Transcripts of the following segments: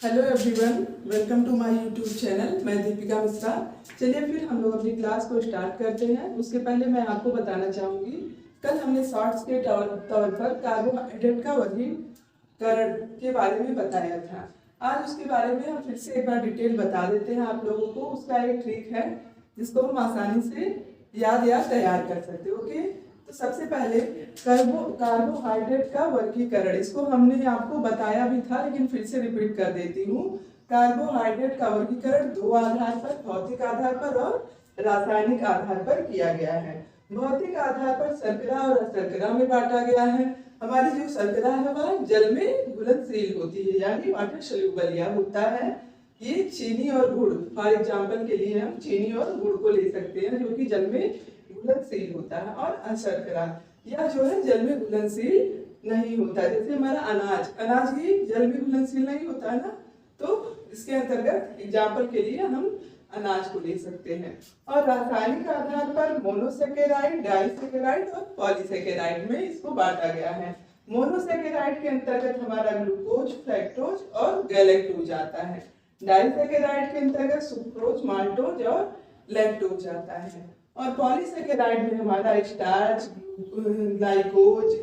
Hello everyone, welcome to my YouTube channel. मैं दीपिका मिश्रा। चलिए फिर हम लोग अपनी क्लास को स्टार्ट करते हैं। उसके पहले मैं आपको बताना चाहूँगी, कल हमने शॉर्ट्स के तौर पर कार्बोहाइड्रेट का वर्गीकरण के बारे में बताया था। आज उसके बारे में हम फिर से एक बार डिटेल बता देते हैं आप लोगों को। उसका एक ट्रिक है जिसको हम आसानी से याद या तैयार कर सकते हैं। ओके, तो सबसे पहले कार्बोहाइड्रेट का वर्गीकरण, इसको हमने आपको बताया भी था लेकिन फिर से रिपीट कर देती हूँ। कार्बोहाइड्रेट का वर्गीकरण दो आधार पर, भौतिक आधार पर और रासायनिक आधार पर किया गया है। भौतिक आधार पर शर्करा और अशर्करा में बांटा गया है। हमारी जो शर्करा है वह जल में घुलनशील होती है, यानी वाटर सोल्यूबल या होता है। ये चीनी और गुड़, फॉर एग्जाम्पल के लिए हम चीनी और गुड़ को ले सकते हैं जो कि जल में घुलनशील होता है। और अशर्करा यह जो है जल में घुलनशील नहीं होता। जैसे हमारा अनाज भी जल में घुलनशील नहीं होता है ना, तो इसके अंतर्गत एग्जाम्पल के लिए हम अनाज को ले सकते हैं। और रासायनिक आधार पर मोनोसेकेराइड, डाइसेकेराइड और पॉलीसेकेराइड में इसको बांटा गया है। मोनोसेकेराइड के अंतर्गत हमारा ग्लूकोज, फ्रैक्टोज और गैलेक्टोज आता है। डाइसेकेराइड के अंतर्गत सुक्रोज, माल्टोज और लैक्टोज आता है। और पॉलीसेकेराइड में हमारा स्टार्च, ग्लाइकोज,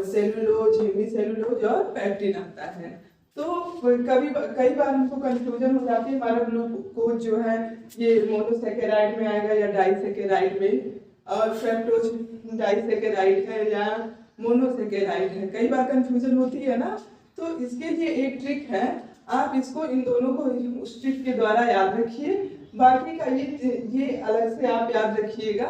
सेलुलोज, हेमीसेलुलोज और पैक्टिन आता है। तो कई बार हमको कंफ्यूजन हो जाती है, हमारा ग्लूकोज जो है ये मोनोसेकेराइड में आएगा या डाइसेकेराइड में, और फ्रैक्टोज डाइसेकेराइड है या मोनोसेकेराइड है, कई बार कंफ्यूजन होती है ना। तो इसके लिए एक ट्रिक है, आप इसको इन दोनों को उस ट्रिक के द्वारा याद रखिए। बाकी का ये अलग से आप याद रखिएगा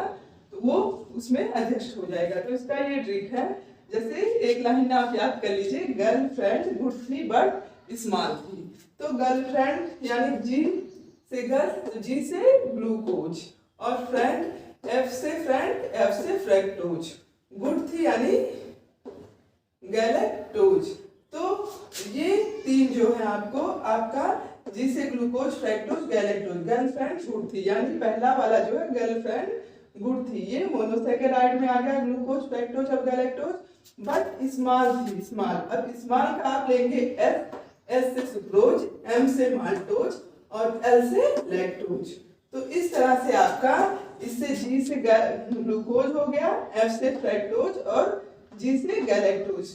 तो वो उसमें एडजस्ट हो जाएगा। तो इसका ये ट्रिक है, जैसे एक लाइन आप याद कर लीजिए, गर्लफ्रेंड गुड थी बट स्मॉल थी। तो गर्लफ्रेंड यानी जी से गर्ल, तो जी से ग्लूकोज, और फ्रेंड एफ से फ्रेंड, एफ से फ्रैक्टोज, गुड थी यानी गैलेक्टोज। तो ये तीन जो है आपको आपका जी से glucose, fructose, galactose. Girlfriend good थी यानी पहला वाला जो है गर्लफ्रेंड गुड थी, ये मोनोसेकेराइड में आ गया ग्लूकोज, फ्रैक्टोज और गैलेक्टोज। बट स्मॉल थी, स्मॉल, अब स्मॉल का आप लेंगे एस, एस से सुक्रोज, एम से माल्टोज और एल से लैक्टोज। तो इस तरह से आपका इससे जी से ग्लूकोज हो गया, एफ से फ्रैक्टोज और जी से गैलेक्टोज।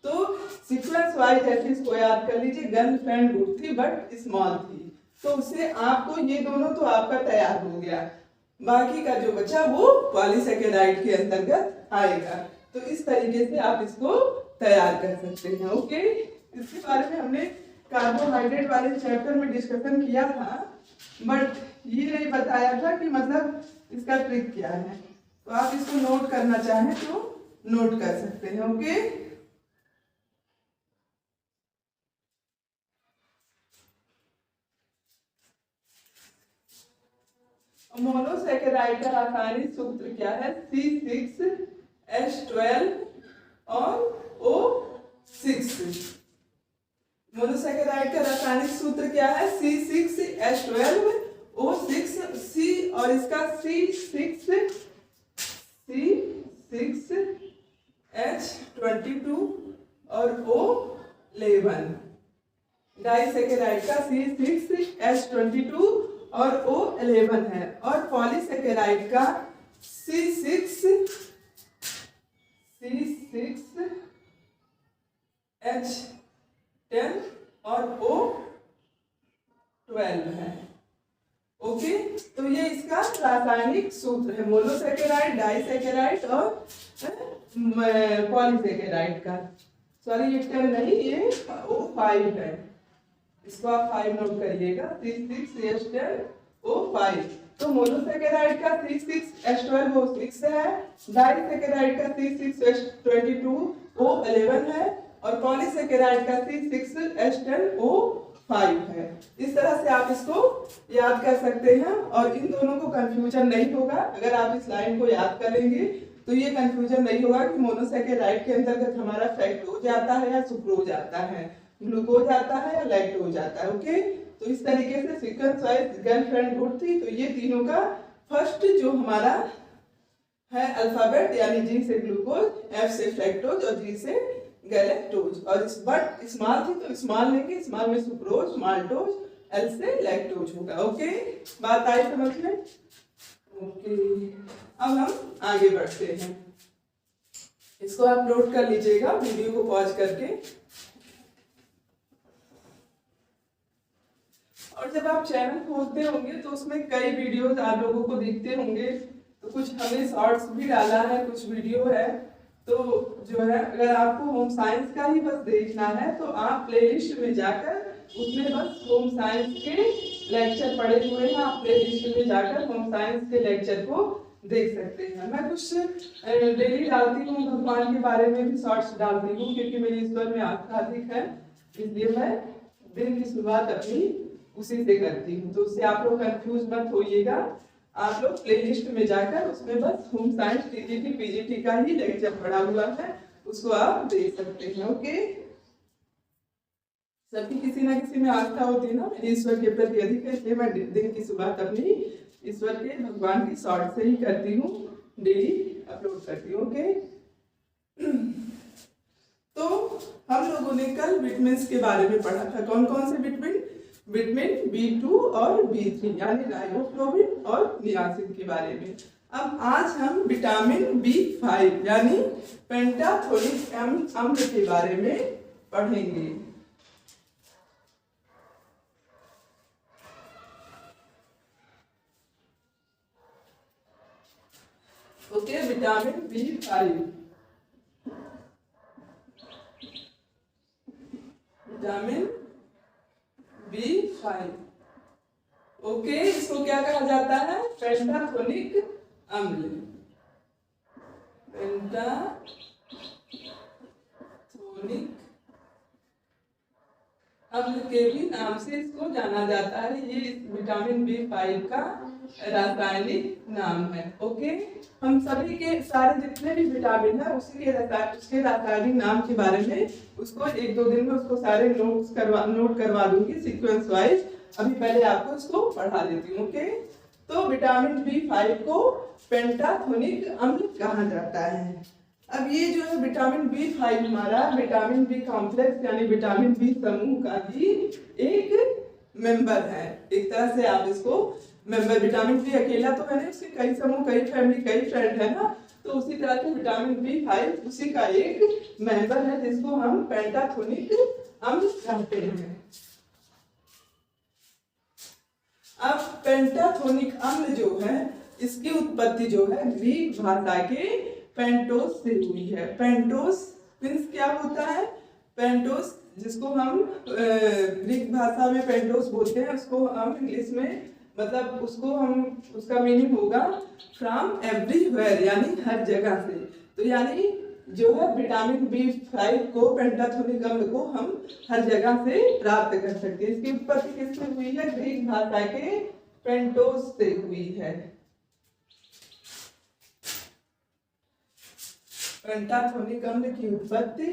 तो सीक्वेंस वाइज ऐसे इसको याद कर लीजिए, गर्लफ्रेंड गुड थी बट स्मॉल थी। तो उससे आपको ये दोनों तो आपका तैयार हो गया, बाकी का जो बचा वो पॉलीसेकेराइड के अंतर्गत आएगा। तो इस तरीके से आप इसको तैयार कर सकते हैं। ओके, इसके बारे में हमने कार्बोहाइड्रेट वाले चैप्टर में डिस्कशन किया था, बट ये नहीं बताया था कि मतलब इसका ट्रिक क्या है। तो आप इसको नोट करना चाहें तो नोट कर सकते हैं। ओके, मोनोसेकेराइड का रासायनिक सूत्र क्या है? C6H12 और O6। मोनोसेकेराइड का रासायनिक सूत्र क्या है? C6H12 O6। C और इसका C6H22 और O11। डाइसेकेराइड का C6H22 और O11 है। और पॉलीसेकेराइड का C6H10 और O12 है। ओके, तो ये इसका रासायनिक सूत्र है, मोनोसेकेराइड, डाइसेकेराइड और पॉलीसेकेराइड का। सॉरी, ये 10 नहीं, ये O5 है, इसको आप 5 नोट करिएगा। C6H10O5। तो मोनोसेकेराइड का C6H12 O6 है, डाइसेकेराइड का C6H22O11 है और पॉलीसेकेराइड का C6H10O5 है। इस तरह से आप इसको याद कर सकते हैं और इन दोनों को कंफ्यूजन नहीं होगा। अगर आप इस लाइन को याद कर लेंगे तो ये कंफ्यूजन नहीं होगा कि मोनोसेकेराइड के अंतर्गत हमारा फ्रैक्टोज आता है या सुक्रोज आता है, ग्लूकोज आता है या लैक्टोज आता है। ओके, तो इस तरीके से सीक्वेंस वाइज गर्लफ्रेंड गुड थी, तो ये तीनों का फर्स्ट जो हमारा है अल्फाबेट, यानी जी से ग्लूकोज, एफ से फ्रैक्टोज और जी से गैलेक्टोज। और इस बट स्मॉल थी तो स्मॉल लेंगे, स्मॉल में सुक्रोज, माल्टोज, एल से लैक्टोज होगा। ओके, बात आई समझ में? ओके, अब हम आगे बढ़ते हैं। इसको आप नोट कर लीजिएगा वीडियो को पॉज करके। और जब आप चैनल खोलते होंगे तो उसमें कई वीडियोस आप लोगों को दिखते होंगे, तो कुछ हमने शॉर्ट्स भी डाला है, कुछ वीडियो है। तो जो है अगर आपको होम साइंस का ही बस देखना है तो आप प्लेलिस्ट में जाकर उसमें बस होम साइंस के लेक्चर पड़े हुए हैं, आप प्लेलिस्ट में जाकर होम साइंस के लेक्चर को देख सकते हैं। मैं कुछ डेली डालती हूँ, भगवान के बारे में भी शॉर्ट्स डालती हूँ, क्योंकि मेरी ईश्वर में आस्था अधिक है, इसलिए मैं दिन की शुरुआत अपनी उसी से करती हूँ। तो उससे आप लोग कंफ्यूज मत होइएगा, आप लोग प्लेलिस्ट में जाकर उसमें बस होम साइंस टीजीटी पीजीटी का ही लेक्चर पड़ा हुआ है, उसको आप देख सकते हैं। ओके, सबकी किसी ना किसी में आस्था होती है ना, मेरी ईश्वर के प्रति अधिक है, इसलिए मैं दिन की शुरुआत अपनी ईश्वर के भगवान की शॉर्ट से ही करती हूँ, डेली अपलोड करती हूँ। ओके, तो हम लोगों ने कल विटामिन्स के बारे में पढ़ा था। कौन कौन से विटामिन? विटामिन B2 और B3 यानी राइबोफ्लाविन और नियासिन के बारे में। अब आज हम विटामिन B5 यानी पेंटाथोनिक अम्ल के बारे में पढ़ेंगे। Okay, vitamin B5, vitamin B5। Okay, इसको क्या कहा जाता है? पेंटाथोनिक अम्ल। पेंटाथोनिक अम्ल के भी नाम से इसको जाना जाता है। ये विटामिन B5 का रासायनिक नाम है। ओके, हम सभी के सारे जितने भी विटामिन है उसके रासायनिक नाम के बारे में उसको एक दो दिन में उसको सारे नोट करवा दूंगी सीक्वेंस वाइज। अभी पहले आपको इसको पढ़ा देती हूँ। ओके, तो विटामिन B5 को पेंटाथोनिक अम्ल कहा जाता है। अब ये जो है विटामिन B5 हमारा विटामिन B कॉम्प्लेक्स यानी विटामिन B समूह का ही एक मेंबर है। एक तरह से आप इसको मेंबर, विटामिन B अकेला तो है ना, उसके कई समूह, कई फैमिली, कई फ्रेंड है ना, तो उसी तरह से विटामिन B5 उसी का एक मेंबर है जिसको हम पेंटाथोनिक अम्ल कहते हैं। अब पेंटाथोनिक अम्ल जो है इसकी उत्पत्ति जो है ग्रीक भाषा के पेंटोस से हुई है। पेंटोस मीन्स क्या होता है? पेंटोस जिसको हम ग्रीक भाषा में पेंटोस बोलते हैं, उसको हम इंग्लिश में मतलब उसको हम उसका मीनिंग होगा फ्रॉम एवरीवेयर यानी हर जगह से। तो यानी जो है विटामिन B5 को पेंटाथोनिक अम्ल को हम हर जगह से प्राप्त कर सकते हैं। इसकी उत्पत्ति किससे हुई है? ग्रीक भाषा के पेंटोस से हुई है। पेंटाथोनिक अम्ल की उत्पत्ति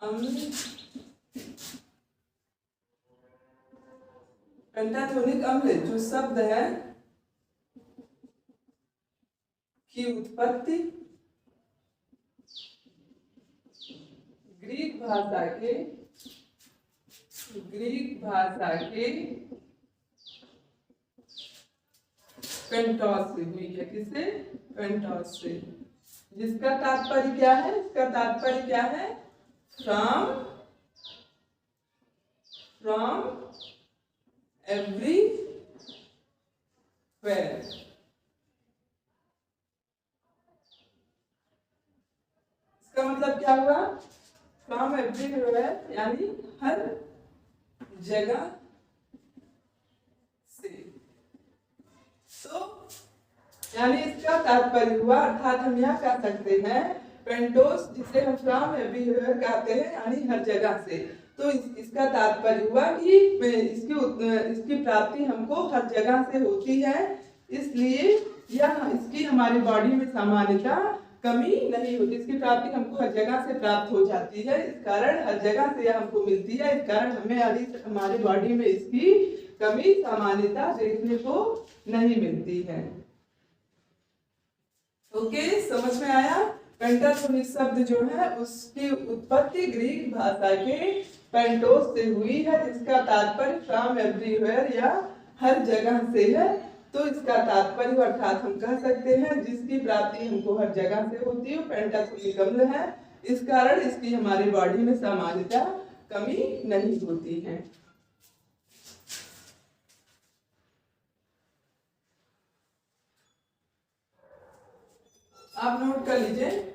अम्ल पेंटाथोनिक अम्ल जो शब्द है की उत्पत्ति ग्रीक भाषा के पेंटोस से हुई है। किसे? पेंटोस से। जिसका तात्पर्य क्या है? इसका तात्पर्य क्या है? From everywhere. इसका मतलब क्या हुआ? फ्रॉम एवरीवेयर यानी हर जगह से। तो यानी इसका तात्पर्य हुआ, अर्थात हम यह कह सकते हैं पेंटोस जिसे हम फ्रॉम एवरीवेयर कहते हैं यानी हर जगह से। तो इसका तात्पर्य हुआ कि इसकी प्राप्ति हमको हर जगह से होती है, इसलिए यह इसकी हमारी बॉडी में सामान्यतः कमी नहीं होती। इसकी प्राप्ति हमको हर जगह से प्राप्त हो जाती है, इस कारण हर जगह से यह हमको मिलती है, इस कारण हमें हमारे बॉडी में इसकी कमी सामान्यता देखने को नहीं मिलती है। ओके, समझ में आया। पेंटाटोनिक शब्द जो है उसकी उत्पत्ति ग्रीक भाषा के पेंटोस से हुई है, जिसका तात्पर्य फ्रॉम एवरीवेयर या हर जगह से है। तो इसका तात्पर्य अर्थात हम कह सकते हैं जिसकी प्राप्ति हमको हर जगह से होती है, पेंटाटोनिक अम्ल है। इस कारण इसकी हमारी बॉडी में सामान्यता कमी नहीं होती है। आप नोट कर लीजिए।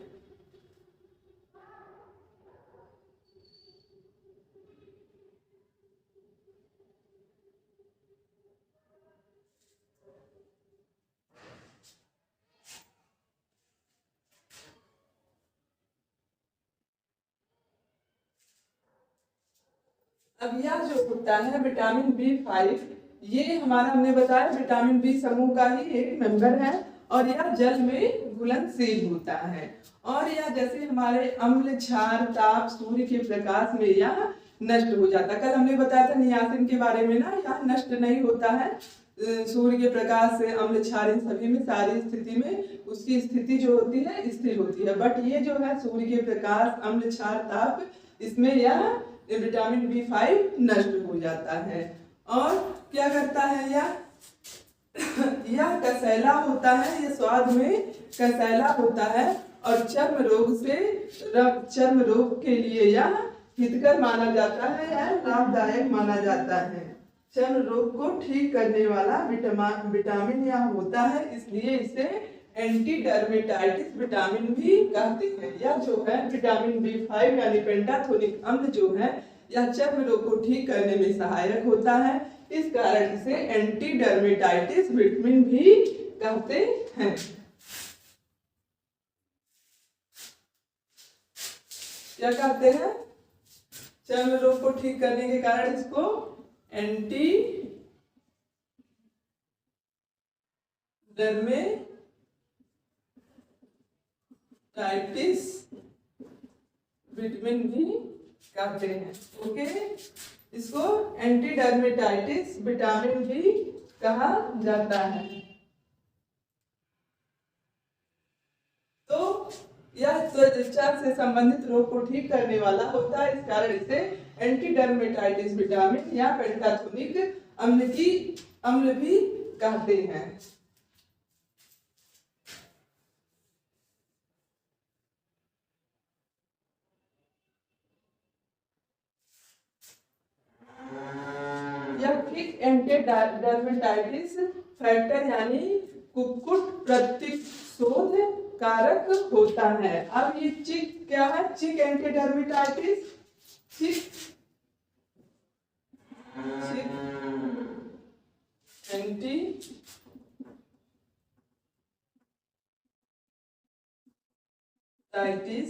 अब यह जो होता है विटामिन B5, ये हमारा हमने बताया विटामिन बी समूह का ही एक मेंबर है और यह जल में घुलनशील होता है। और यह जैसे हमारे अम्ल, क्षार, ताप, सूर्य के प्रकाश में यह नष्ट हो जाता है। कल हमने बताया था नियासिन के बारे में ना, यह नष्ट नहीं होता है सूर्य के प्रकाश से, अम्ल, क्षार इन सभी में सारी स्थिति में उसकी स्थिति जो होती है स्थिर होती है। बट ये जो है सूर्य के प्रकाश, अम्ल, क्षार, ताप, इसमें यह विटामिन B5 नष्ट हो जाता है। और क्या करता है यह कसैला होता है, यह स्वाद में कसैला होता है और चर्म रोग के लिए यह हितकर माना जाता है या लाभदायक माना जाता है। चर्म रोग को ठीक करने वाला विटामिन यह होता है, इसलिए इसे एंटी डर्मेटाइटिस विटामिन भी कहते हैं। यह जो है विटामिन B5 यानी पेंटाथोनिक अम्ल जो है यह चर्म रोग को ठीक करने में सहायक होता है, इस कारण इसे एंटी डर्मेटाइटिस विटामिन भी कहते हैं। क्या कहते हैं? चर्म रोग को ठीक करने के कारण इसको एंटी डर्मेटाइटिस विटामिन भी कहते हैं। ओके, इसको एंटी डर्मेटाइटिस विटामिन भी कहा जाता है। तो यह त्वचा से संबंधित रोग को ठीक करने वाला होता है, इस कारण इसे एंटी डर्मेटाइटिस विटामिन या पेंटाथोनिक अम्ल भी कहते हैं। यह ठीक एंटी डर्मेटाइटिस फैक्टर यानी कुक्कुट प्रतिशोध कारक होता है। अब ये चिक क्या है? चिक एंटी डर्मेटाइटिस, चिक एंटी डाइटिस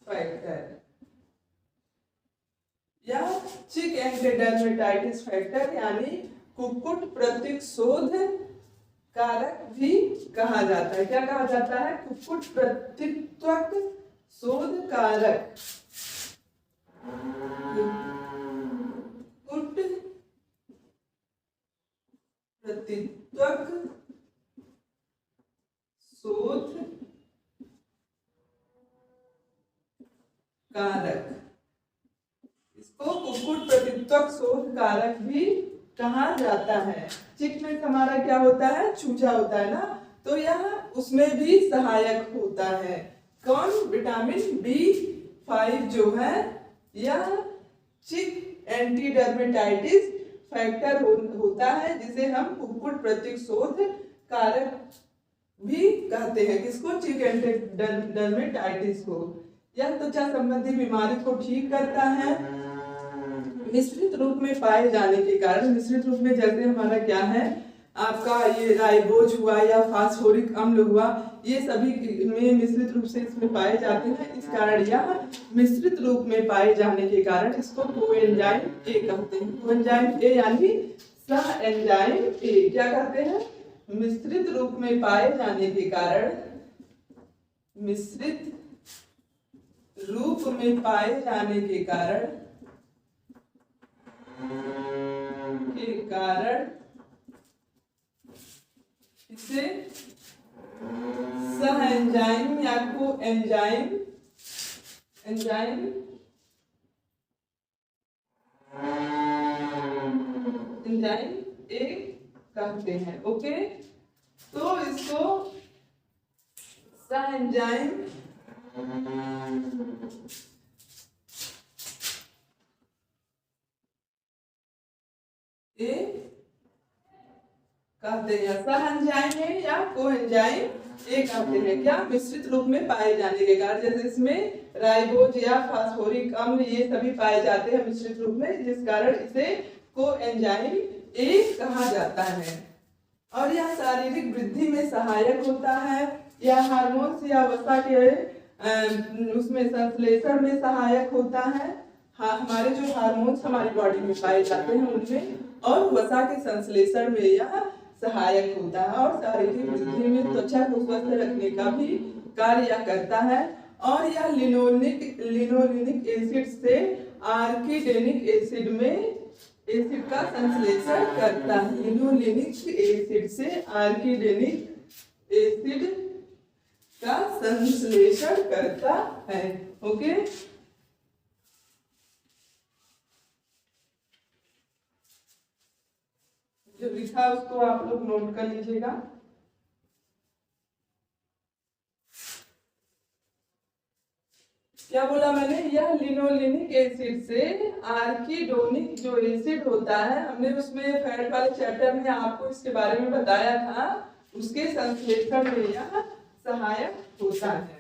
फैक्टर या चिक एंटी डर्मेटाइटिस फैक्टर यानी कुक्कुट प्रतिशोध कारक भी कहा जाता है। क्या कहा जाता है? कुक्कुट प्रतित्वक शोध कारक, कुक्कुट प्रतित्वक शोध कारक, इसको कुक्कुट प्रतित्वक शोध कारक भी कहा जाता है। चिक में हमारा क्या होता है? चूजा होता है ना, तो यह उसमें भी सहायक होता है। कौन? विटामिन B5 जो है यह चिक एंटी डर्मेटाइटिस फैक्टर होता है, जिसे हम कुक्कुट प्रतिशोध कारक भी कहते हैं। किसको? चिक एंटी डर्मेटाइटिस को। यह त्वचा संबंधी बीमारी को ठीक करता है मिश्रित रूप में पाए जाने के कारण। मिश्रित रूप में जैसे हमारा क्या है आपका ये राइबोज हुआ या फास्फोरिक अम्ल हुआ, ये सभी में मिश्रित रूप से इसमें पाए जाते हैं, इस कारण यह मिश्रित रूप में पाए जाने के कारण इसको कोएंजाइम ए कहते हैं। कोएंजाइम ए यानी सह एंजाइम ए क्या कहते हैं? मिश्रित रूप में पाए जाने के कारण मिश्रित रूप में पाए जाने के कारण इसे सह एंजाइम या को एंजाइम ए कहते हैं। ओके, तो इसको सह एंजाइम ए कहते हैं, सह एंजाइम है या को एंजाइम ए कहते हैं। क्या? मिश्रित रूप में पाए जाने के कारण, जैसे इसमें राइबोज या फास्फोरिक अम्ल ये सभी पाए जाते हैं मिश्रित रूप में, जिस कारण इसे को एंजाइम ए कहा जाता है। और यह शारीरिक वृद्धि में सहायक होता है, या हार्मोन्स या वसा के उसमें संश्लेषण में सहायक होता है। हमारे जो हार्मोन्स हमारी बॉडी में पाए जाते हैं उनमें, और वसा के संश्लेषण में यह सहायक होता है, और शारीरिक वृद्धि में त्वचा को स्वस्थ रखने का भी कार्य करता है। और यह लिनोलेनिक एसिड से आर्किडेनिक एसिड का संश्लेषण करता है। लिनोलेनिक एसिड से आर्किडेनिक एसिड का संश्लेषण करता है। ओके, जो लिखा उसको आप लोग नोट कर लीजिएगा। क्या बोला मैंने? यह लिनोलेनिक एसिड से आर्किडोनिक जो एसिड होता है, हमने उसमें फैट वाले चैप्टर में आपको इसके बारे में बताया था, उसके संश्लेषण में यह सहायक होता है।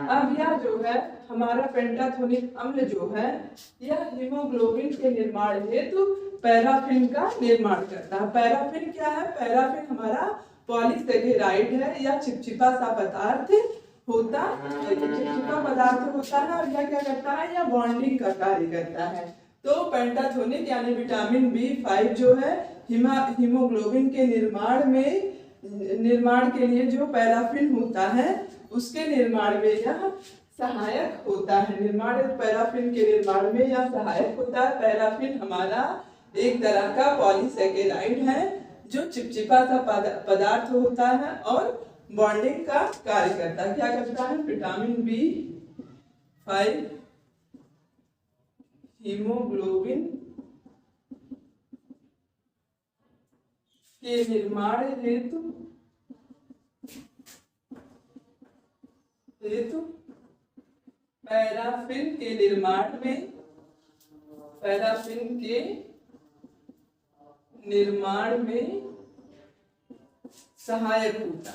अब यह जो है हमारा पेंटाथोनिक अम्ल जो है, यह हीमोग्लोबिन के निर्माण हेतु पैराफिन का निर्माण करता है। पैराफिन क्या है? पैराफिन हमारा पॉलीसेकेराइड है, या चिपचिपा सा पदार्थ होता है। चिपचिपा पदार्थ होता है, और यह क्या करता है? यह बॉन्डिंग का कार्य करता है। तो पेंटाथोनिक यानी विटामिन B5 जो है हीमोग्लोबिन के निर्माण के लिए जो पैराफिन होता है उसके निर्माण में यह सहायक होता है। पैराफिन के निर्माण में यह सहायक होता है। पैराफिन हमारा एक तरह का पॉलीसेकेराइड है जो चिपचिपा सा पदार्थ होता है और बॉन्डिंग का कार्य करता है। क्या करता है? विटामिन B5 हीमोग्लोबिन के निर्माण हेतु पैराफिन के निर्माण में सहायक होता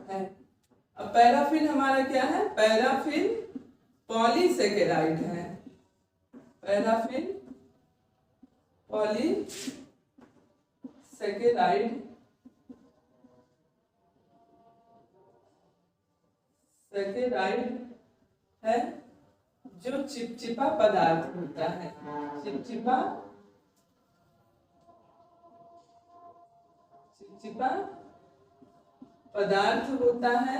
है। अब पैराफिन हमारा क्या है? पैराफिन पॉलीसेकेराइड है। पैराफिन पॉलीसेकेराइड है जो चिपचिपा पदार्थ होता है। चिपचिपा पदार्थ होता है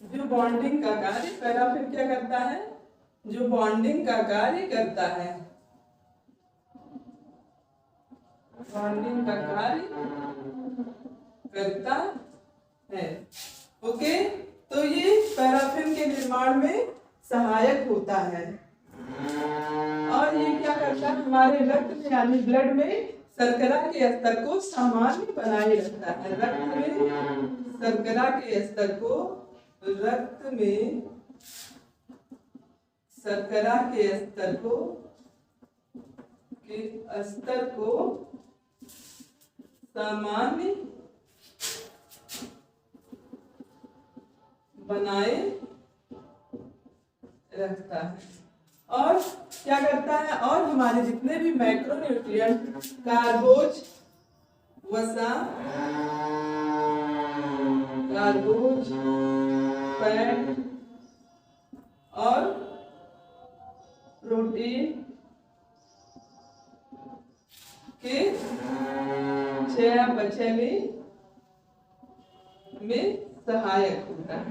जो बॉन्डिंग का कार्य, पैराफिन क्या करता है? जो बॉन्डिंग का कार्य करता है। बॉन्डिंग का कार्य करता है। ओके, तो ये पैराफिन के निर्माण में सहायक होता है। और ये क्या करता है? हमारे रक्त में यानी ब्लड में शर्करा के स्तर को सामान्य बनाए रखता है। रक्त में शर्करा के स्तर को सामान्य बनाए रखता है। और क्या करता है? और हमारे जितने भी मैक्रोन्यूट्रिएंट, कार्बोज, वसा, कार्बोज, फैट और प्रोटीन के चयापचय में सहायक होता है।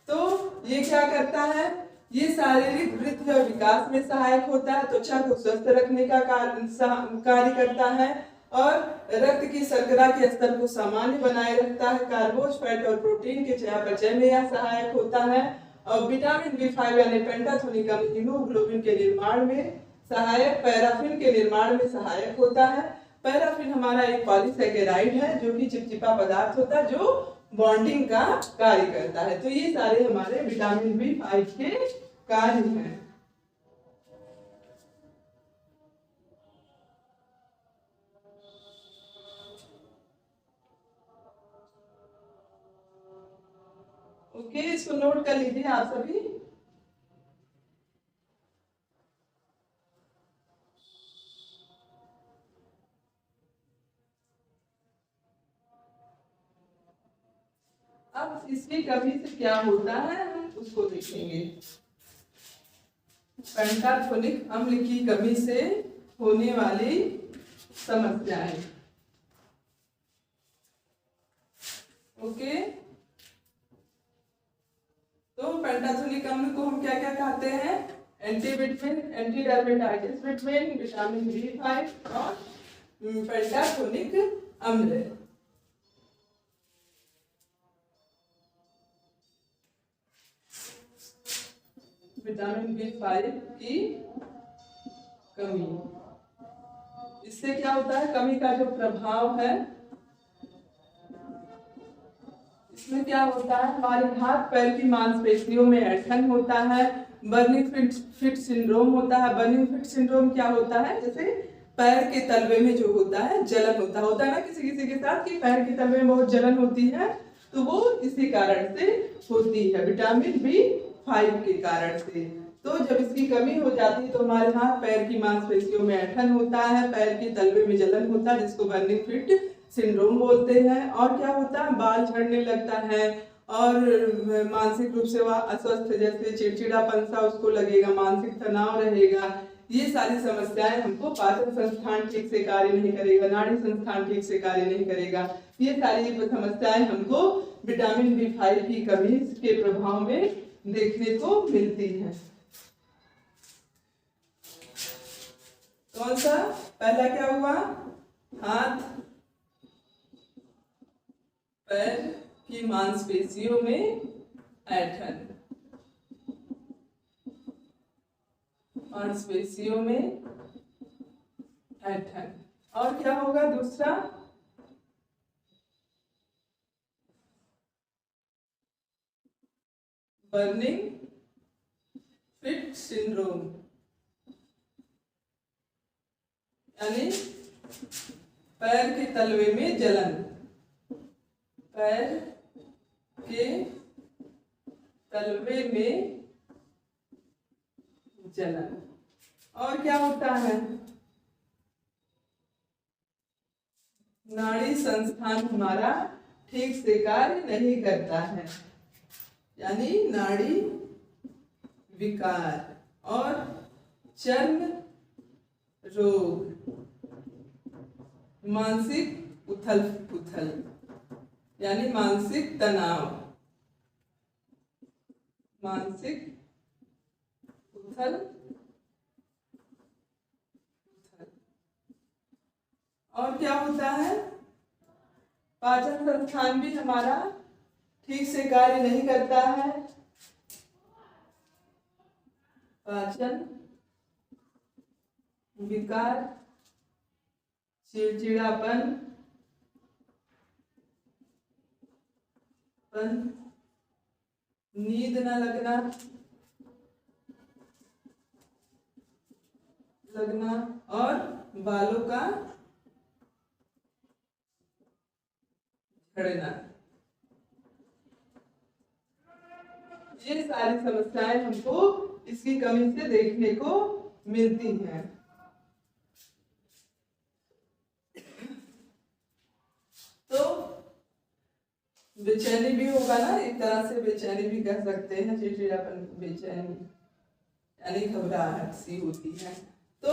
तो ये क्या करता है, ये शारीरिक वृद्धि और विकास में सहायक होता है, त्वचा को स्वस्थ रखने का कार्य करता है और रक्त की शर्करा के स्तर को सामान्य बनाए रखता है। कार्बोज, फैट और प्रोटीन के चयापचय में यह सहायक होता है और विटामिन B5 यानी पेंटाथोनिक अम्ल हीमोग्लोबिन के निर्माण में सहायक, पैराफिन के निर्माण में सहायक होता है। पैराफिन हमारा एक पॉलीसैकेराइड है जो कि चिपचिपा पदार्थ होता है जो बॉन्डिंग का कार्य करता है। तो ये सारे हमारे विटामिन B5 के कार्य हैं। ओके, इसको नोट कर लीजिए आप सभी। अब इसकी कमी से क्या होता है हम उसको देखेंगे। पेंटाथोनिक अम्ल की कमी से होने वाली समस्याएं। ओके, तो पेंटाथोनिक अम्ल को हम क्या क्या कहते हैं, एंटीविटामिन, एंटी डायबिटाइटिस विटामिन, विटामिन B5 और पेंटाथोनिक अम्ल। विटामिन B5 की कमी, इससे क्या होता है, कमी का जो प्रभाव है इसमें क्या होता है, हमारे हाथ पैर की मांसपेशियों में ऐंठन होता है, बर्निंग फिट सिंड्रोम होता है। बर्निंग फिट सिंड्रोम क्या होता है, जैसे पैर के तलवे में जो होता है जलन होता है ना किसी किसी के साथ कि पैर के तलवे में बहुत जलन होती है, तो वो इसी कारण से होती है, विटामिन B5 के कारण से। तो जब इसकी कमी हो जाती है तो हमारे हाथ पैर की मांसपेशियों में ऐंठन होता है, पैर के तलवे में जलन होता है जिसको बर्निंग फिट सिंड्रोम बोलते हैं। और क्या होता है, बाल झड़ने लगता है और मानसिक रूप से वह अस्वस्थ, जैसे चिड़चिड़ापन सा उसको लगेगा, मानसिक तनाव रहेगा। ये सारी समस्याएं हमको, पाचन संस्थान ठीक से कार्य नहीं करेगा, नाड़ी संस्थान ठीक से कार्य नहीं करेगा, ये सारी समस्याएं हमको विटामिन B5 की कमी के प्रभाव में देखने को मिलती है। कौन सा, पहला क्या हुआ, हाथ पैर की मांसपेशियों में ऐंठन, मांसपेशियों में ऐंठन। और क्या होगा दूसरा, बर्निंग फिट सिंड्रोम, यानी पैर के तलवे में जलन, पैर के तलवे में जलन। और क्या होता है, नाड़ी संस्थान हमारा ठीक से कार्य नहीं करता है, यानी नाड़ी विकार और चर्म रोग, मानसिक उथल पुथल यानी मानसिक तनाव, मानसिक उथल पुथल। और क्या होता है, पाचन संस्थान भी हमारा ठीक से कार्य नहीं करता है, पाचन विकार, चिड़चिड़ापन, नींद न लगना और बालों का झड़ना, ये सारी समस्याएं हमको इसकी कमी से देखने को मिलती हैं। बेचैनी भी होगा ना, एक तरह से बेचैनी भी कह सकते हैं, चिड़चिड़ापन, बेचैनी यानी घबराहट सी होती है। तो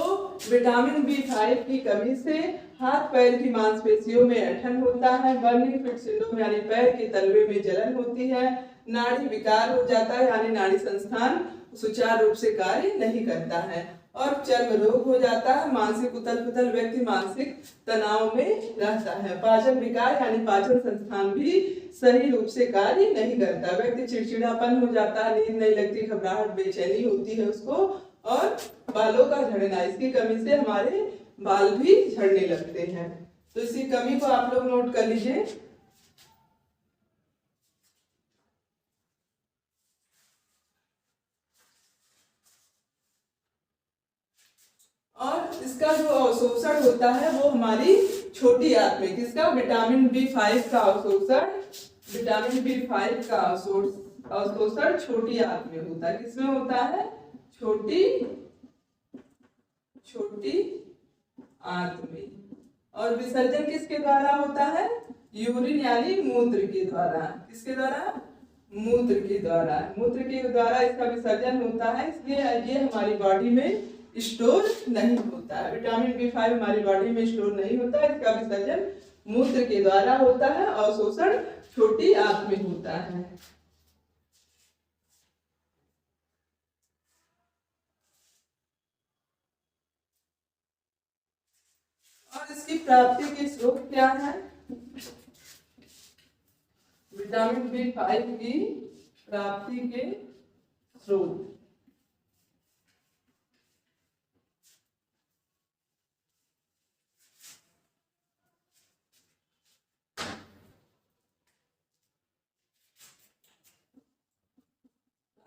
विटामिन बी 5 की कमी से हाथ पैर की मांसपेशियों में ऐंठन होता है, बर्निंग फिट सिंड्रोम यानी पैर के तलवे में जलन होती है, नाड़ी विकार हो जाता है यानी नाड़ी संस्थान सुचारू रूप से कार्य नहीं करता है, और चर्म रोग हो जाता है, मानसिक उथल पुथल, व्यक्ति मानसिक तनाव में रहता है, पाचन विकार यानी पाचन संस्थान भी सही रूप से कार्य नहीं करता, व्यक्ति चिड़चिड़ापन हो जाता है, नींद नहीं लगती, घबराहट बेचैनी होती है उसको, और बालों का झड़ना, इसकी कमी से हमारे बाल भी झड़ने लगते हैं। तो इसी कमी को आप लोग नोट कर लीजिए। और इसका जो अवशोषण होता है वो हमारी छोटी आंत में, किसका, विटामिन बी 5 का अवशोषण, विटामिन बी 5 का अवशोषण छोटी आंत में होता है, किसमें होता है, छोटी छोटी आंत में। और विसर्जन किसके द्वारा होता है, यूरिन यानी मूत्र के द्वारा, किसके द्वारा, मूत्र के द्वारा, मूत्र के द्वारा इसका विसर्जन होता है, इसलिए ये हमारी बॉडी में स्टोर नहीं होता है, विटामिन बी 5 हमारी बॉडी में स्टोर नहीं होता है, इसका विसर्जन मूत्र के द्वारा होता है, और शोषण छोटी आंत में होता है। और इसकी प्राप्ति के स्रोत क्या है, विटामिन बी 5 की प्राप्ति के स्रोत,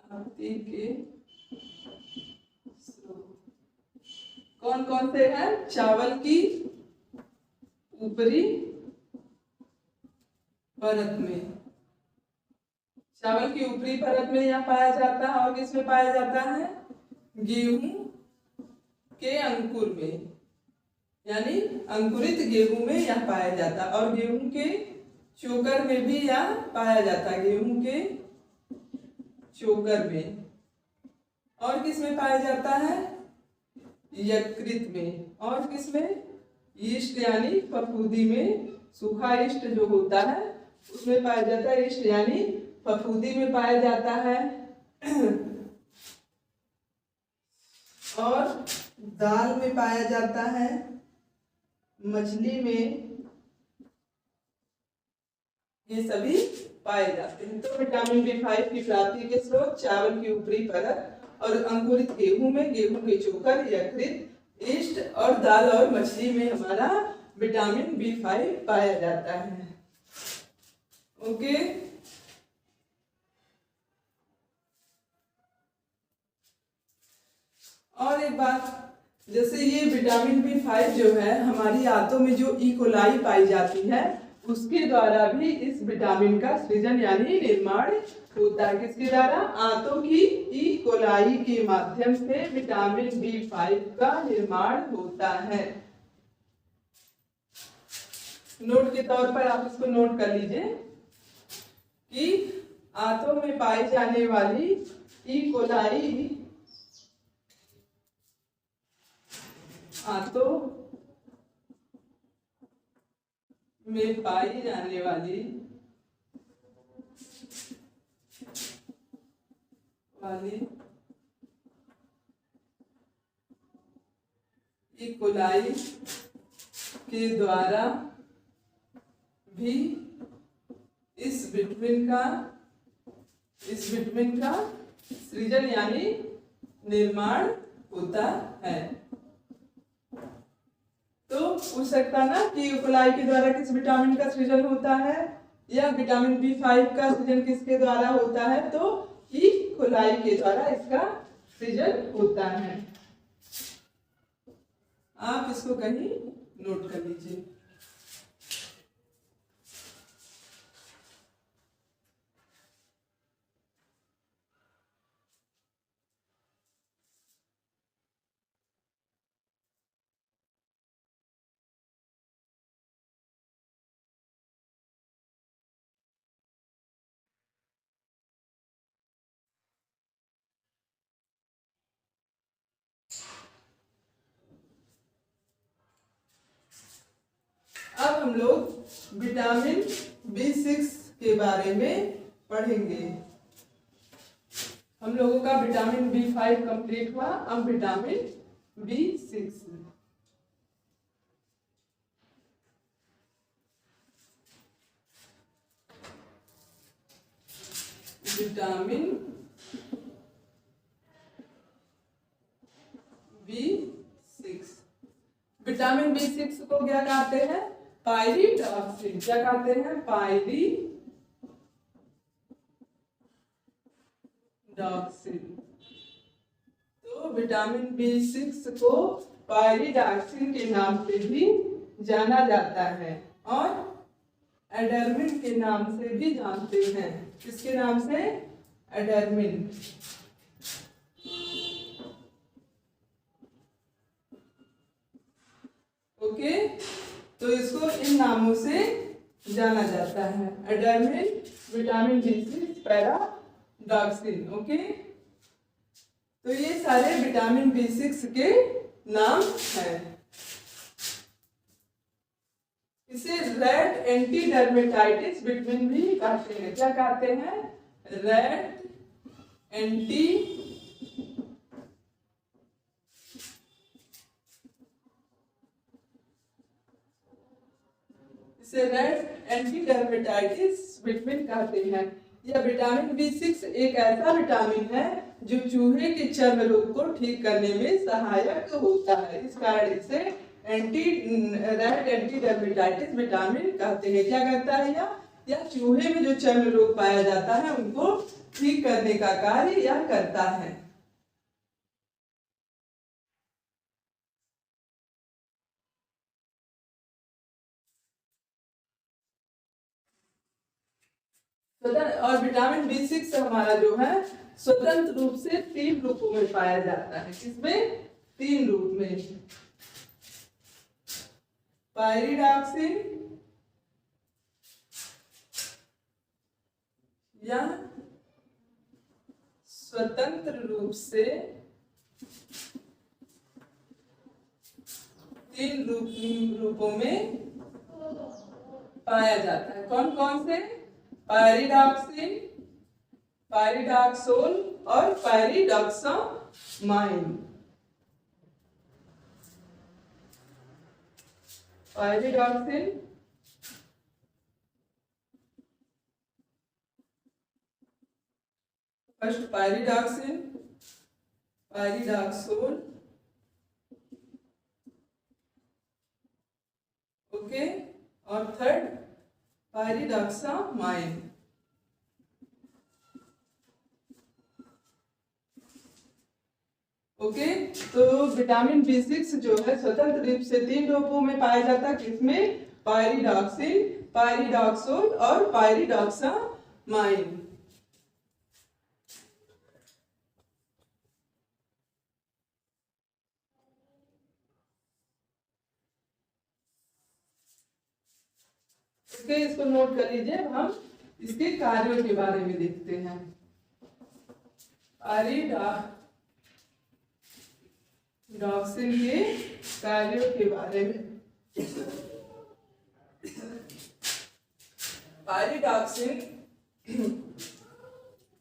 प्राप्ति के स्रोत कौन कौन से हैं, चावल की ऊपरी परत में, चावल की ऊपरी परत में यह पाया जाता है, और किसमें पाया जाता है, गेहूं के अंकुर में, यानी अंकुरित गेहूं में यह पाया जाता है, और गेहूं के चोकर में भी यह पाया जाता है, गेहूं के चोकर में, और किसमें पाया जाता है, यकृत में, और किसमें, यीस्ट यानी फफूंदी में, सूखा यीस्ट जो होता है उसमें पाया जाता है, यीस्ट यानी फफूंदी में पाया जाता है, और दाल में पाया जाता है, मछली में, ये सभी पाए जाते हैं। तो विटामिन बी 5 की प्राप्ति के स्रोत चावल की ऊपरी परत, और अंकुरित गेहूं में गेहूं के चोकर, यकृत, यीस्ट, और दाल और मछली में हमारा विटामिन बी 5 पाया जाता है। ओके, और एक बात, जैसे ये विटामिन बी 5 जो है हमारी आंतों में जो इकोलाई पाई जाती है उसके द्वारा भी इस विटामिन का सृजन यानी निर्माण होता है, किसके द्वारा, आंतों की इकोलाई के माध्यम से विटामिन बी 5 का निर्माण होता है। नोट के तौर पर आप इसको नोट कर लीजिए कि आंतों में पाई जाने वाली इकोलाई, आंतों में पाई जाने वाली इकोलाई के द्वारा भी इस विटामिन का सृजन यानी निर्माण होता है। तो पूछ सकता ना कि इकोलाई के द्वारा किस विटामिन का सृजन होता है, या विटामिन बी 5 का सृजन किसके द्वारा होता है, तो इकोलाई के द्वारा इसका सृजन होता है। आप इसको कहीं नोट कर लीजिए। हम लोग विटामिन B6 के बारे में पढ़ेंगे। हम लोगों का विटामिन B5 कंप्लीट हुआ, अब vitamin B6। Vitamin B6, vitamin B6 को क्या कहते हैं? पायरिडॉक्सिन। क्या कहते हैं? पायरिडॉक्सिन। तो विटामिन B6 को पायरिडॉक्सिन के नाम से भी जाना जाता है और एडर्मिन के नाम से भी जानते हैं। किसके नाम से? एडर्मिन। ओके, तो इसको इन नामों से जाना जाता है, एडर्मिन, विटामिन B6, पैराडॉक्सिन। ओके, तो ये सारे विटामिन B6 के नाम हैं। इसे रेड एंटी डर्मेटाइटिस विटामिन भी कहते हैं। क्या कहते हैं? रेड एंटी इसे रेड एंटी डर्मेटाइटिस विटामिन कहते हैं। यह विटामिन B6 एक ऐसा विटामिन है जो चूहे के चर्म रोग को ठीक करने में सहायक होता है। इस कारण इसे रेड एंटी डर्मेटाइटिस विटामिन कहते हैं। क्या करता है यह चूहे में जो चर्म रोग पाया जाता है उनको ठीक करने का कार्य यह करता है। और विटामिन B6 हमारा जो है स्वतंत्र रूप से 3 रूपों में पाया जाता है। किसमें? 3 रूप में। पायरिडॉक्सिन या स्वतंत्र रूप से 3 रूपों में पाया जाता है। कौन कौन से? पायरिडॉक्सिन, पायरिडॉक्सोल और पायरिडॉक्सामाइन। पायरिडॉक्सिन, फर्स्ट पायरिडॉक्सिन, पायरिडॉक्सोल, ओके, और थर्ड पायरिडॉक्सामाइन। ओके, तो विटामिन B6 जो है स्वतंत्र रूप से 3 रूपों में पाया जाता है। किसमें? पायरिडॉक्सिन, पायरिडॉक्सोल और पायरिडॉक्सामाइन। ओके, इसको नोट कर लीजिए। हम इसके कार्यों के बारे में देखते हैं। पायरिडॉक्सिन के कार्यों के बारे में। पायरिडॉक्सिन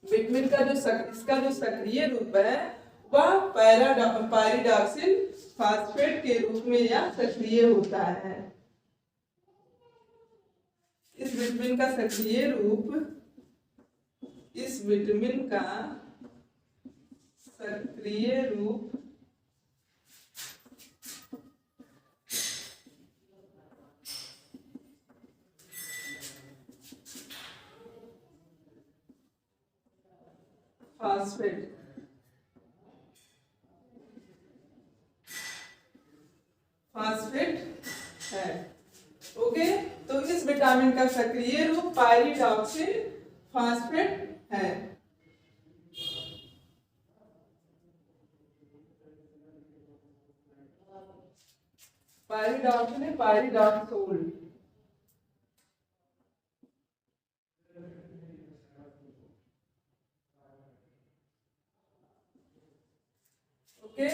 विटामिन का इसका जो सक्रिय रूप है वह पायरिडॉक्सिन फास्फेट के रूप में यह सक्रिय होता है। इस विटामिन का सक्रिय रूप, इस विटामिन का सक्रिय रूप फास्फेट है। ओके, तो इस विटामिन का सक्रिय रूप पायरिडॉक्सिन फास्फेट है। पायरिडॉक्सिन, पायरिडॉक्सोल। Okay,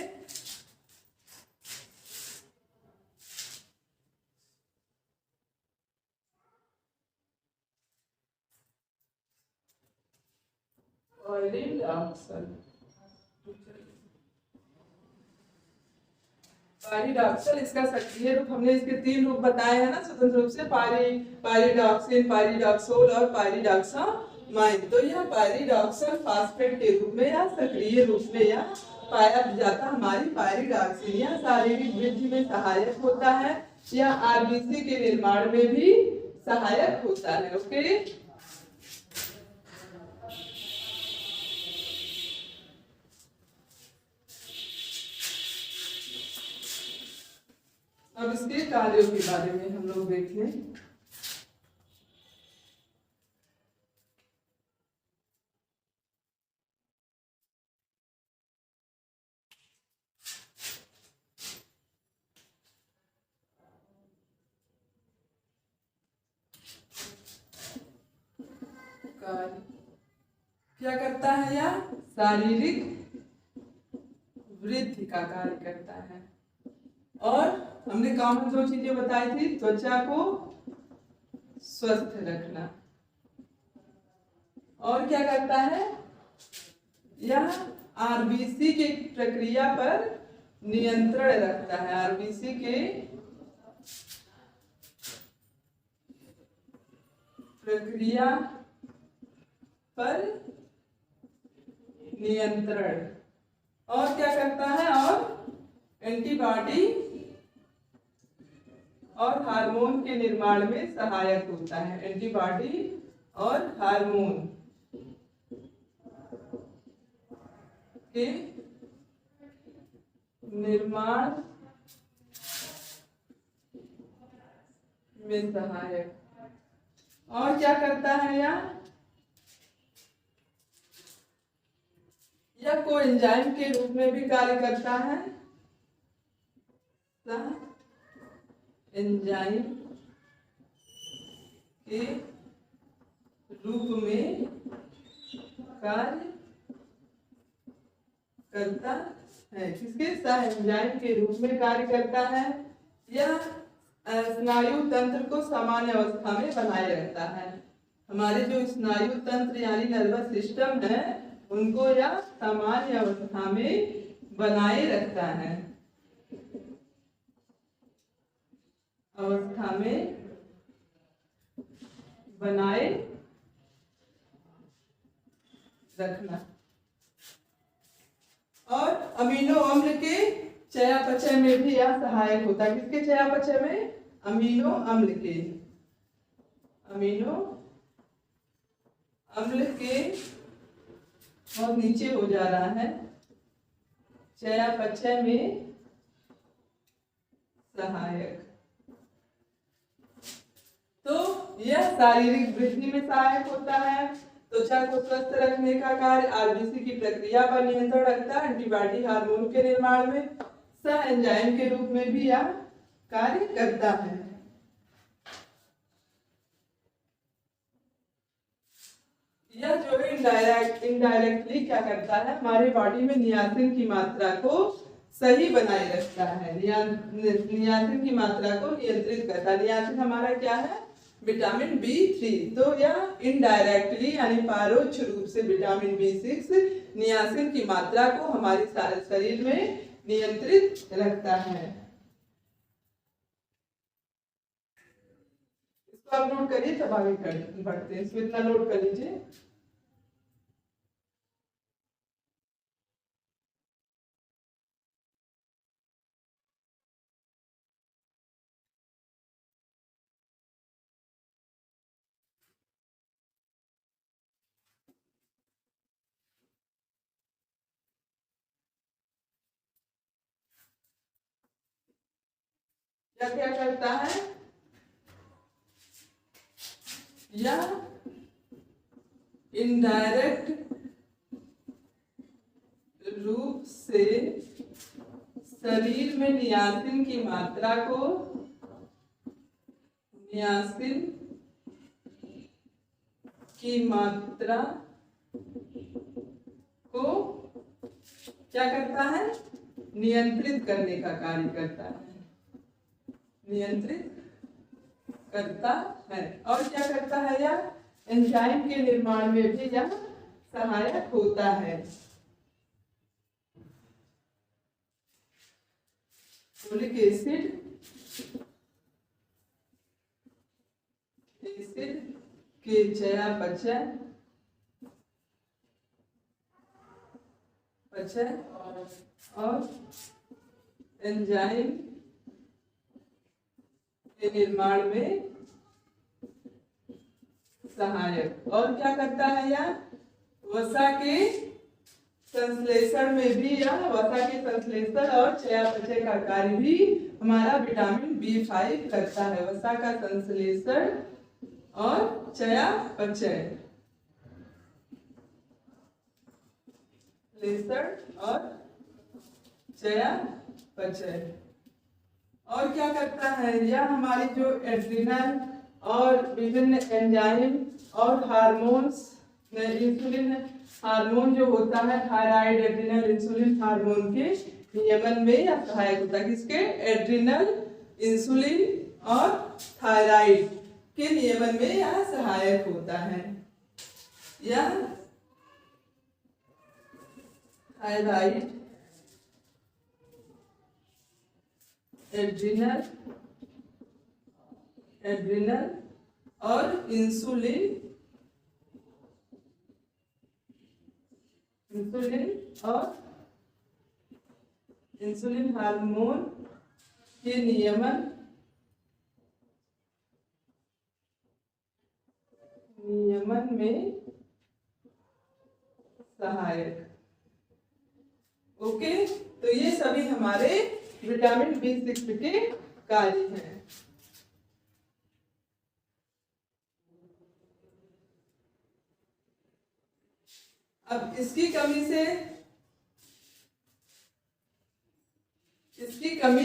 pyridoxal. पायरिडॉक्सल इसका सक्रिय रूप, हमने इसके 3 रूप बताए हैं ना स्वतंत्र रूप से, पायरिडॉक्सिन, पायरिडॉक्सोल और पायरिडॉक्सामाइड। तो यह पायरिडॉक्सल फास्फेट के रूप में या सक्रिय रूप में यह पाया जाता हमारी पायरिडॉक्सिन। यह शारीरिक वृद्धि में सहायक होता है, यह आरबीसी के निर्माण में भी सहायक होता है। ओके, अब इसके कार्यों के बारे में हम लोग देख लें। कार्य क्या करता है, यह शारीरिक वृद्धि का कार्य करता है। और हमने कॉमन 2 चीजें बताई थी, त्वचा को स्वस्थ रखना, और क्या करता है, यह आरबीसी की प्रक्रिया पर नियंत्रण रखता है। आरबीसी के प्रक्रिया पर नियंत्रण, और क्या करता है, और एंटीबॉडी और हार्मोन के निर्माण में सहायक होता है। एंटीबॉडी और हार्मोन के निर्माण में सहायक। और क्या करता है, यह कोएंजाइम के रूप में भी कार्य करता है। एंजाइम के रूप में कार्य करता है। किसके? एंजाइम के रूप में कार्य करता है। यह स्नायु तंत्र को सामान्य अवस्था में बनाए रखता है। हमारे जो स्नायु तंत्र यानी नर्वस सिस्टम है, उनको यह सामान्य अवस्था में बनाए रखता है। अवस्था में बनाए रखना। और अमीनो अम्ल के चयापचय में भी यह सहायक होता है। किसके चयापचय में? अमीनो अम्ल के। अमीनो अम्ल के, बहुत नीचे हो जा रहा है, चयापचय में सहायक। तो यह शारीरिक वृद्धि में सहायक होता है, त्वचा को स्वस्थ रखने का कार्य, आरबीसी की प्रक्रिया पर नियंत्रण रखता है, एंटीबॉडी हार्मोन के निर्माण में सह एंजाइम के रूप में भी यह कार्य करता है। यह जो है इनडायरेक्टली क्या करता है, हमारे बॉडी में नियासिन की मात्रा को सही बनाए रखता है। नियासिन की मात्रा को नियंत्रित करता है। नियासिन हमारा क्या है? Vitamin B3। तो यह इनडायरेक्टली यानी परोक्ष रूप से विटामिन B6 नियासिन की मात्रा को हमारे शरीर में नियंत्रित रखता है। इसको आप नोट करिए, तब आगे बढ़ते हैं। इसको इतना नोट कर लीजिए। यह क्या करता है? यह इनडायरेक्ट रूप से शरीर में नियासिन की मात्रा को, नियासिन की मात्रा को क्या करता है? नियंत्रित करने का कार्य करता है। नियंत्रित करता है। और क्या करता है? यह एंजाइम के निर्माण में भी यह सहायक होता है। फोलिक एसिड के चयापचय और एंजाइम के निर्माण में सहायक। और क्या करता है यह? वसा के संश्लेषण में भी, यह वसा के संश्लेषण और चयापचय का कार्य भी हमारा विटामिन B5 करता है। वसा का संश्लेषण और चयापचय, और चयापचय। और क्या करता है यह? हमारी जो एड्रिनल और विभिन्न एंजाइम और हार्मोन्स, इंसुलिन हार्मोन जो होता है, थायराइड, एड्रिनल, इंसुलिन हार्मोन के नियमन में यह सहायक होता है। किसके? एड्रिनल, इंसुलिन और थायराइड के नियमन में यह सहायक होता है। यह थायराइड, एड्रिनल और इंसुलिन और इंसुलिन हार्मोन के नियमन में सहायक। ओके, तो ये सभी हमारे विटामिन B6 के कार्य हैं। अब इसकी कमी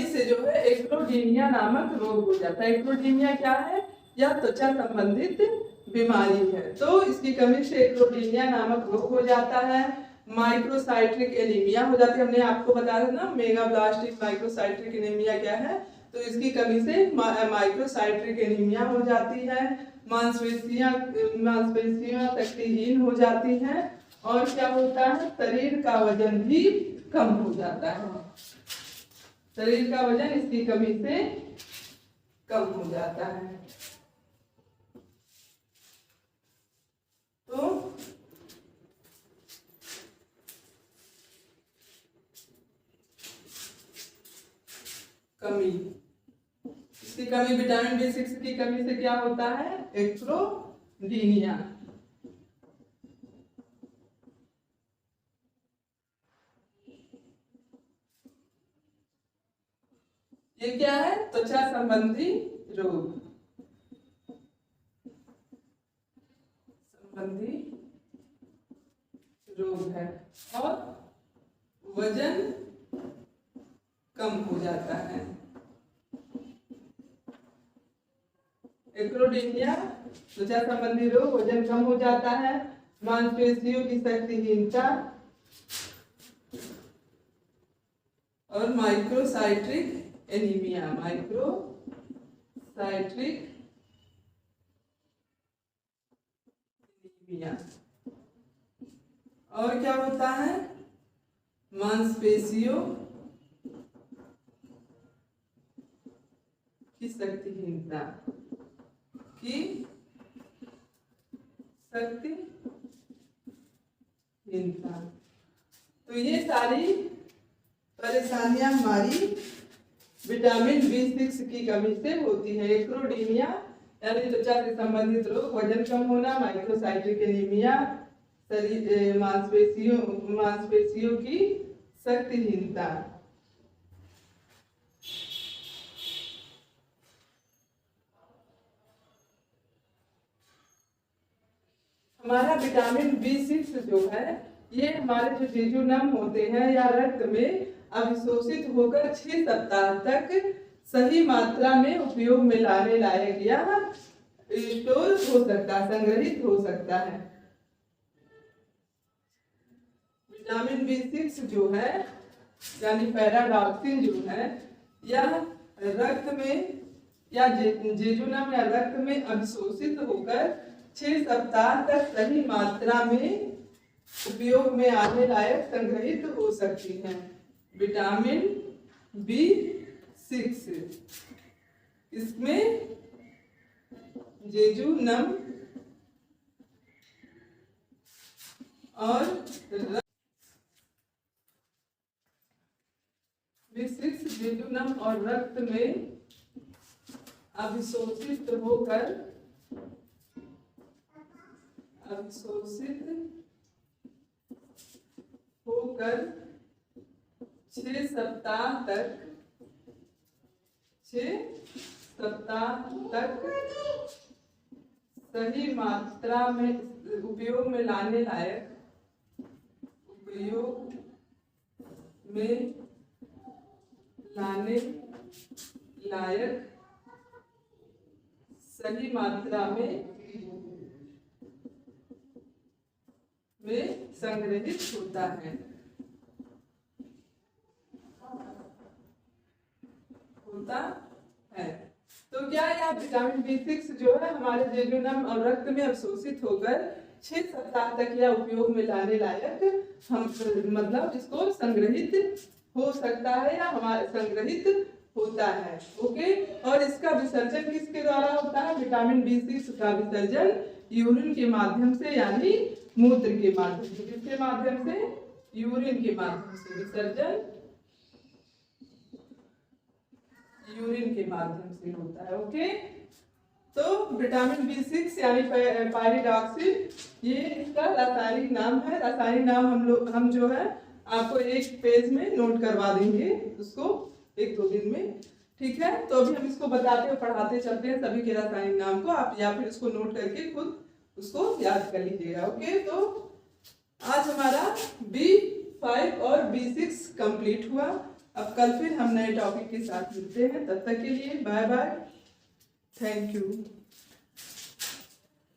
से जो है एक्रोडीनिया नामक रोग हो जाता है। एक्रोडीनिया क्या है? यह त्वचा संबंधित बीमारी है। तो इसकी कमी से एक्रोडीनिया नामक रोग हो जाता है। माइक्रोसाइट्रिक एनीमिया हो जाती है। हमने आपको बताया था ना, मेगाब्लास्टिक माइक्रोसाइट्रिक एनीमिया क्या है। तो इसकी कमी से माइक्रोसाइट्रिक एनीमिया हो जाती है। मांसपेशियां शक्तिहीन हो जाती हैं। और क्या होता है? शरीर का वजन भी कम हो जाता है। शरीर का वजन इसकी कमी से कम हो जाता है। तो कमी, इसकी कमी, विटामिन B6 की कमी से क्या होता है? एक्रोडीनिया। ये क्या है? त्वचा संबंधी रोग है। और वजन कम हो जाता है। एक्रोडीनिया त्वचा संबंधी रोग, वजन कम हो जाता है, मांसपेशियों की शक्तिहीनता और माइक्रोसाइट्रिक एनीमिया। और क्या होता है? मांसपेशियों की शक्तिहीनता तो ये सारी परेशानियां हमारी विटामिन B6 की कमी से होती है। एक्रोडीनिया यानी त्वचा से संबंधित रोग, वजन कम होना, माइक्रोसाइट्रिक एनीमिया, शरीर मांसपेशियों की शक्तिहीनता। हमारा विटामिन B6 जो है, ये हमारे जो जेजुनम होते हैं या रक्त में अभिशोषित होकर 6 सप्ताह तक सही मात्रा में उपयोग में लाने लायक या स्टोर हो सकता है, संग्रहित हो सकता है। विटामिन B6 जो है यानी पैराडॉक्सिन जो है, यह रक्त में या जेजुनम या रक्त में अभिशोषित होकर 6 सप्ताह तक सही मात्रा में उपयोग में आने लायक संग्रहित हो सकती हैं। विटामिन B6 इसमें जेजुनम और B6 जेजुनम और रक्त में अभिशोषित होकर 6 सप्ताह तक सही मात्रा में उपयोग में लाने लायक सही मात्रा में संग्रहित होता है। तो क्या यह विटामिन B6 जो है हमारे जेजुनम और रक्त में अवशोषित होकर 6 सप्ताह तक यह उपयोग में लाने लायक हम मतलब इसको संग्रहित हो सकता है या हमारे संग्रहित होता है। ओके, और इसका विसर्जन किसके द्वारा होता है? विटामिन B6 का विसर्जन यूरिन के माध्यम से यानी मूत्र के माध्यम से। किसके माध्यम से? यूरिन के माध्यम से। विसर्जन यूरिन के माध्यम से होता है। ओके, तो विटामिन B6 यानी पायरिडॉक्सिन ये इसका रासायनिक नाम है। रासायनिक नाम हम जो है आपको एक पेज में नोट करवा देंगे उसको 1-2 दिन में। ठीक है, तो अभी हम इसको बताते और पढ़ाते चलते हैं सभी के रासायनिक नाम को, आप या फिर इसको नोट करके खुद उसको याद कर लीजिएगा। ओके, तो आज हमारा B5 और B6 कंप्लीट हुआ। अब कल फिर हम नए टॉपिक के साथ मिलते हैं, तब तक के लिए बाय बाय, थैंक यू।